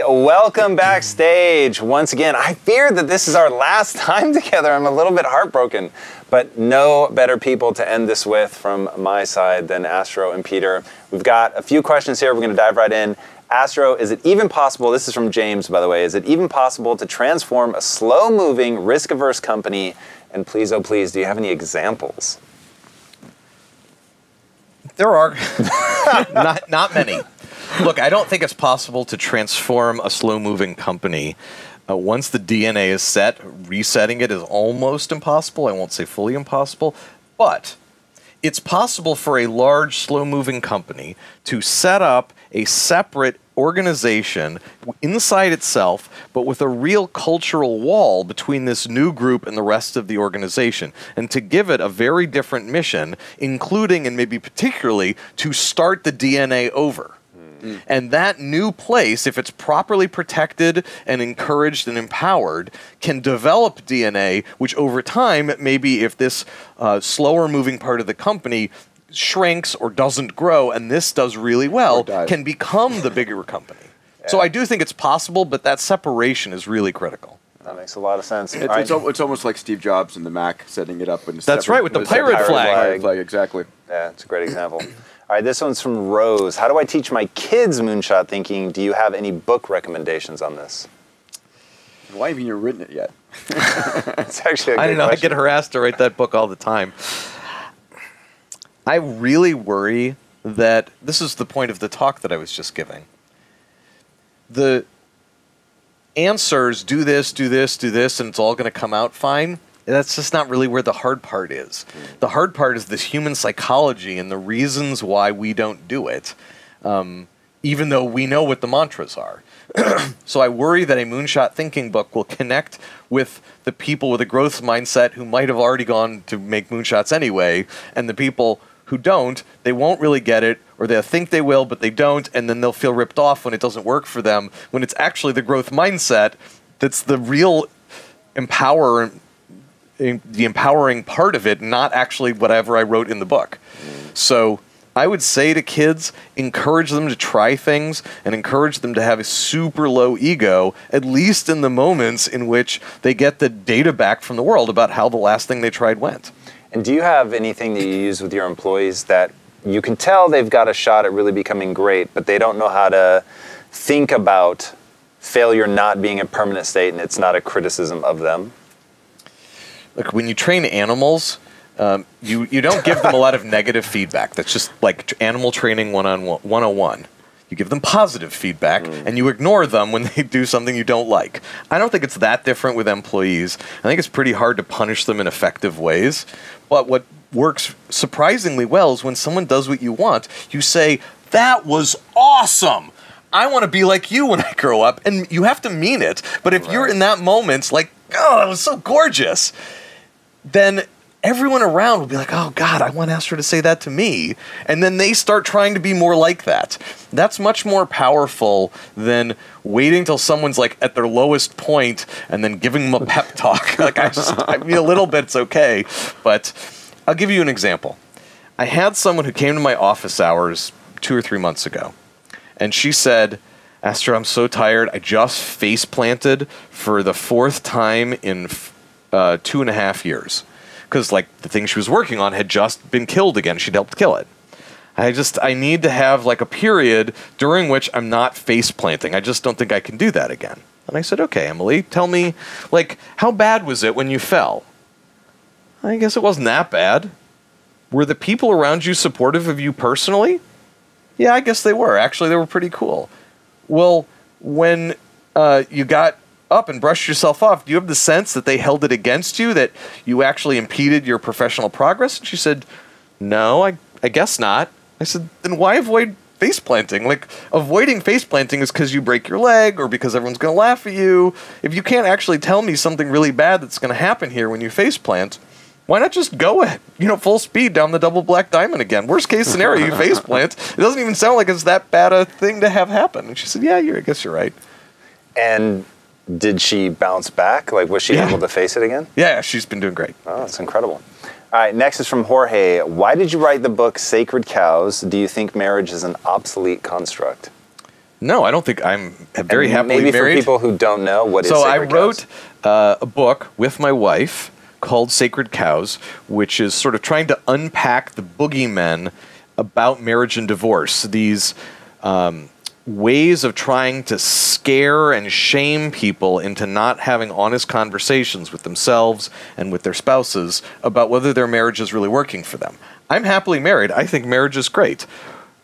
Welcome backstage. Once again, I fear that this is our last time together. I'm a little bit heartbroken, but no better people to end this with from my side than Astro and Peter. We've got a few questions here. We're going to dive right in. Astro, is it even possible, this is from James, by the way, is it even possible to transform a slow-moving, risk-averse company? And please, oh please, do you have any examples? There are. not many. Look, I don't think it's possible to transform a slow-moving company. Once the DNA is set, resetting it is almost impossible. I won't say fully impossible, but it's possible for a large, slow-moving company to set up a separate organization inside itself, but with a real cultural wall between this new group and the rest of the organization, and to give it a very different mission, including and maybe particularly to start the DNA over. And that new place, if it's properly protected and encouraged and empowered, can develop DNA, which over time, maybe if this slower moving part of the company shrinks or doesn't grow, and this does really well, can become the bigger company. Yeah. So I do think it's possible, but that separation is really critical. That makes a lot of sense. It's almost like Steve Jobs and the Mac setting it up. That's right, with the pirate flag. Exactly. Yeah, it's a great example. All right, this one's from Rose. How do I teach my kids moonshot thinking? Do you have any book recommendations on this? Why haven't you written it yet? It's actually a good I don't know. question. I get harassed to write that book all the time. I really worry that this is the point of the talk that I was just giving. The answers, do this, do this, do this, and it's all going to come out fine. That's just not really where the hard part is. The hard part is this human psychology and the reasons why we don't do it, even though we know what the mantras are. So I worry that a moonshot thinking book will connect with the people with a growth mindset who might have already gone to make moonshots anyway, and the people who don't, they won't really get it, or they'll think they will, but they don't, and then they'll feel ripped off when it doesn't work for them, when it's actually the growth mindset that's the real the empowering part of it, not actually whatever I wrote in the book. So I would say to kids, encourage them to try things and encourage them to have a super low ego, at least in the moments in which they get the data back from the world about how the last thing they tried went. And do you have anything that you use with your employees that you can tell they've got a shot at really becoming great, but they don't know how to think about failure not being a permanent state and it's not a criticism of them? Look, when you train animals, you don't give them a lot of negative feedback. That's just like animal training 101. You give them positive feedback, and you ignore them when they do something you don't like. I don't think it's that different with employees. I think it's pretty hard to punish them in effective ways. But what works surprisingly well is when someone does what you want, you say, "That was awesome! I want to be like you when I grow up." And you have to mean it. But if you're in that moment, like, "Oh, that was so gorgeous," then everyone around will be like, "Oh God, I want Astro to say that to me." And then they start trying to be more like that. That's much more powerful than waiting till someone's like at their lowest point and then giving them a pep talk. I mean, a little bit's okay, but I'll give you an example. I had someone who came to my office hours 2 or 3 months ago, and she said, "Astro, I'm so tired. I just face planted for the 4th time in 2.5 years. Because, like, the thing she was working on had just been killed again. She'd helped kill it. I need to have, like, a period during which I'm not face planting. I just don't think I can do that again." And I said, "Okay, Emily, tell me, like, how bad was it when you fell?" "I guess it wasn't that bad." "Were the people around you supportive of you personally?" "Yeah, I guess they were. Actually, they were pretty cool." "Well, when you got up and brushed yourself off, do you have the sense that they held it against you, that you actually impeded your professional progress?" And she said, "No, I guess not." I said, "Then why avoid face planting? Like, avoiding face planting is because you break your leg or because everyone's going to laugh at you. If you can't actually tell me something really bad that's going to happen here when you face plant, why not just go at, full speed down the double black diamond again? Worst case scenario, you face plant. It doesn't even sound like it's that bad a thing to have happen." And she said, "Yeah, I guess you're right." And did she bounce back? Like, was she able to face it again? Yeah, she's been doing great. Oh, that's incredible. All right, next is from Jorge. Why did you write the book Sacred Cows? Do you think marriage is an obsolete construct? No, I don't think I'm very And happily maybe married. for people who don't know, what is So I Sacred Cows? wrote a book with my wife called Sacred Cows, which is sort of trying to unpack the boogeymen about marriage and divorce. These ways of trying to scare and shame people into not having honest conversations with themselves and with their spouses about whether their marriage is really working for them. I'm happily married. I think marriage is great.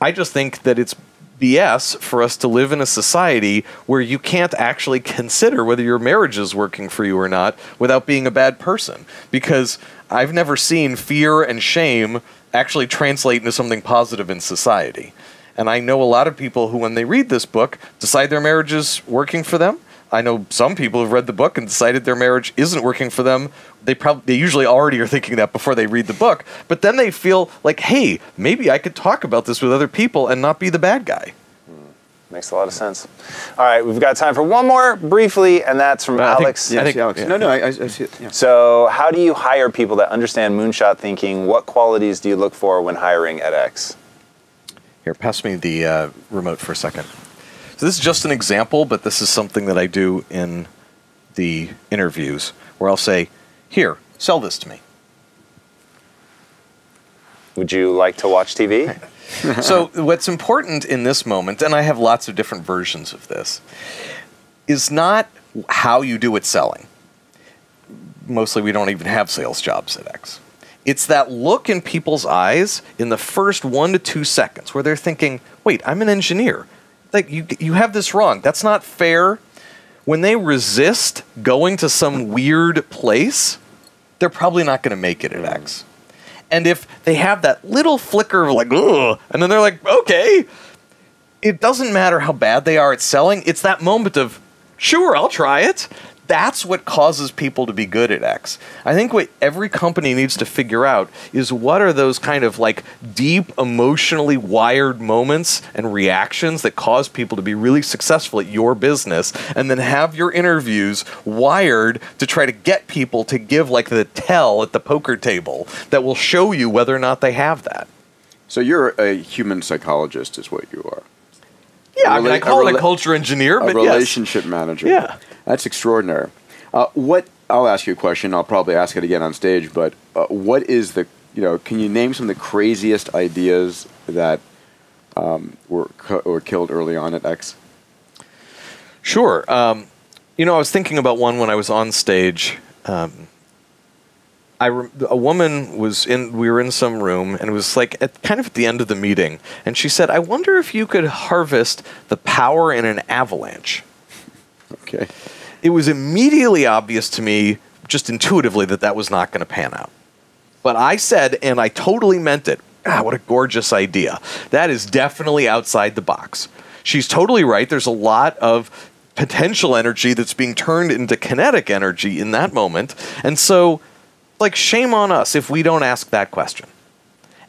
I just think that it's BS for us to live in a society where you can't actually consider whether your marriage is working for you or not without being a bad person. Because I've never seen fear and shame actually translate into something positive in society. And I know a lot of people who, when they read this book, decide their marriage is working for them. I know some people who've read the book and decided their marriage isn't working for them. They usually already are thinking that before they read the book. But then they feel like, hey, maybe I could talk about this with other people and not be the bad guy. Makes a lot of sense. All right, we've got time for one more briefly, and that's from Alex. I think Alex. Yeah. No, I see it. Yeah. So how do you hire people that understand moonshot thinking? What qualities do you look for when hiring at X? Here, pass me the remote for a second. So this is just an example, but this is something that I do in the interviews where I'll say, here, sell this to me. Would you like to watch TV? So what's important in this moment, and I have lots of different versions of this, is not how you do it selling. Mostly we don't even have sales jobs at X. It's that look in people's eyes in the first 1 to 2 seconds where they're thinking, wait, I'm an engineer. Like, you have this wrong. That's not fair. When they resist going to some weird place, they're probably not going to make it at X. And if they have that little flicker of like, ugh, and then they're like, okay, it doesn't matter how bad they are at selling. It's that moment of, sure, I'll try it. That's what causes people to be good at X. I think what every company needs to figure out is what are those kind of like deep, emotionally wired moments and reactions that cause people to be really successful at your business, and then have your interviews wired to try to get people to give like the tell at the poker table that will show you whether or not they have that. So you're a human psychologist, is what you are. Yeah, I mean, I call it a culture engineer, but a relationship manager. Yeah. That's extraordinary. I'll ask you a question. I'll probably ask it again on stage, but what is can you name some of the craziest ideas that were killed early on at X? Sure. I was thinking about one when I was on stage. A woman we were in some room, and it was like kind of at the end of the meeting, and she said, I wonder if you could harvest the power in an avalanche. Okay. It was immediately obvious to me, just intuitively, that was not going to pan out. But I said, and I totally meant it, what a gorgeous idea. That is definitely outside the box. She's totally right. There's a lot of potential energy that's being turned into kinetic energy in that moment. And so, like, shame on us if we don't ask that question.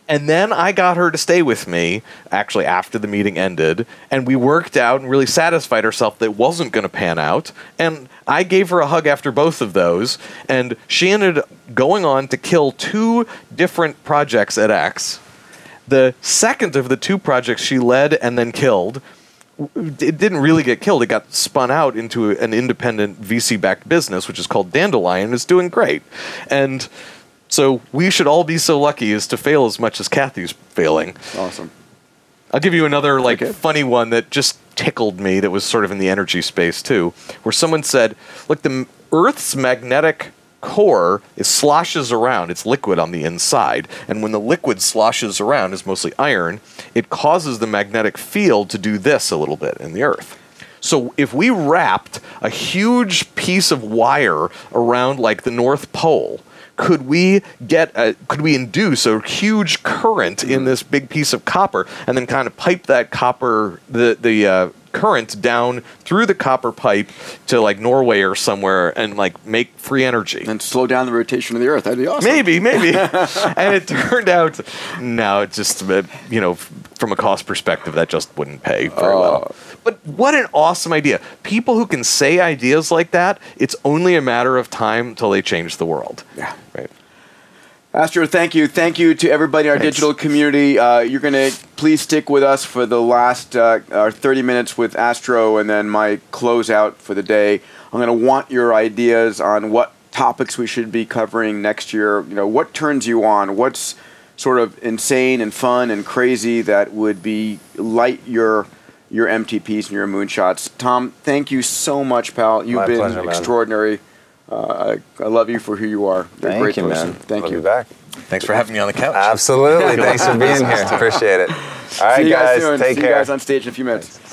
And then I got her to stay with me, actually, after the meeting ended, and we worked out and really satisfied ourselves that it wasn't going to pan out. And I gave her a hug after both of those, and she ended up going on to kill 2 different projects at X. The second of the 2 projects she led and then killed, it didn't really get killed. It got spun out into an independent VC-backed business, which is called Dandelion, and is doing great. And so we should all be so lucky as to fail as much as Kathy's failing. Awesome. I'll give you another funny one that just tickled me that was sort of in the energy space too, where someone said, look, the Earth's magnetic core sloshes around. It's liquid on the inside. And when the liquid sloshes around, is mostly iron, it causes the magnetic field to do this a little bit in the Earth. So if we wrapped a huge piece of wire around like the North Pole, could we induce a huge current in this big piece of copper and then kind of pipe that copper, the current down through the copper pipe to like Norway or somewhere and like make free energy? And slow down the rotation of the Earth. That'd be awesome. Maybe. And it turned out, no, it just, from a cost perspective, that just wouldn't pay very well. But what an awesome idea. People who can say ideas like that, it's only a matter of time till they change the world. Yeah. Right. Astro, thank you. Thank you to everybody in our digital community. You're going to please stick with us for the last our 30 minutes with Astro and then my closeout for the day. I'm going to want your ideas on what topics we should be covering next year. You know, what turns you on? What's sort of insane and fun and crazy that would be light your MTPs and your moonshots. Tom, thank you so much, pal. You've been pleasure, extraordinary. I love you for who you are. You're a great person. Man. Thank you. Back. Thanks for having me on the couch. Absolutely. Thanks for being here. Appreciate it. All right, See you guys soon. Take See care. you guys on stage in a few minutes. Thanks.